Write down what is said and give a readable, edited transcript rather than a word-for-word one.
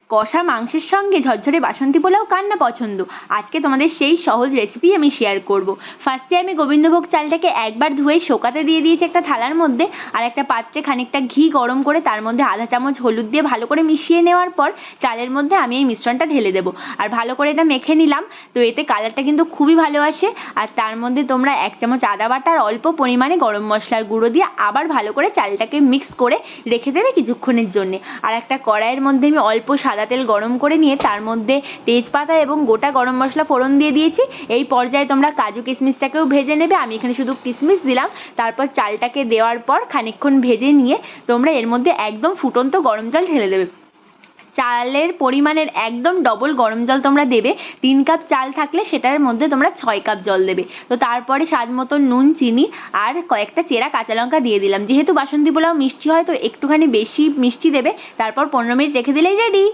কষা মাংসের সঙ্গে ঝরঝরে বাসন্তী পোলাও কার না পছন্দ। আজকে তোমাদের সেই সহজ রেসিপি আমি শেয়ার করব। ফার্স্টে আমি গোবিন্দভোগ চালটাকে একবার ধুয়ে শোকাতে দিয়ে দিয়েছি একটা থালার মধ্যে, আর একটা পাত্রে খানিকটা ঘি গরম করে তার মধ্যে আধা চামচ হলুদ দিয়ে ভালো করে মিশিয়ে নেওয়ার পর চালের মধ্যে আমি এই মিশ্রণটা ঢেলে দেবো আর ভালো করে এটা মেখে নিলাম। তো এতে কালারটা কিন্তু খুবই ভালো আসে। আর তার মধ্যে তোমরা 1 চামচ আদা বাটা আর অল্প পরিমাণে গরম মশলার গুঁড়ো দিয়ে আবার ভালো করে চালটাকে মিক্স করে রেখে দেবে কিছুক্ষণের জন্যে। আর একটা কড়াইয়ের মধ্যে আমি অল্প সাদা তেল গরম করে নিয়ে তার মধ্যে তেজপাতা এবং গোটা গরম মশলা ফোড়ন দিয়ে দিয়েছি। এই পর্যায়ে তোমরা কাজু কিশমিশটাকেও ভেজে নেবে, আমি এখানে শুধু কিশমিশ দিলাম। তারপর চালটাকে দেওয়ার পর খানিকক্ষণ ভেজে নিয়ে তোমরা এর মধ্যে একদম ফুটন্ত গরম জল ঢেলে দেবে। চালের পরিমাণের একদম ডবল গরম জল তোমরা দেবে। 3 কাপ চাল থাকলে সেটার মধ্যে তোমরা 6 কাপ জল দেবে। তো তারপরে স্বাদ মতো নুন, চিনি আর কয়েকটা চেরা কাঁচা লঙ্কা দিয়ে দিলাম। যেহেতু বাসন্তী পোলাও মিষ্টি হয় তো একটুখানি বেশি মিষ্টি দেবে। তারপর 15 মিনিট রেখে দিলেই রেডি।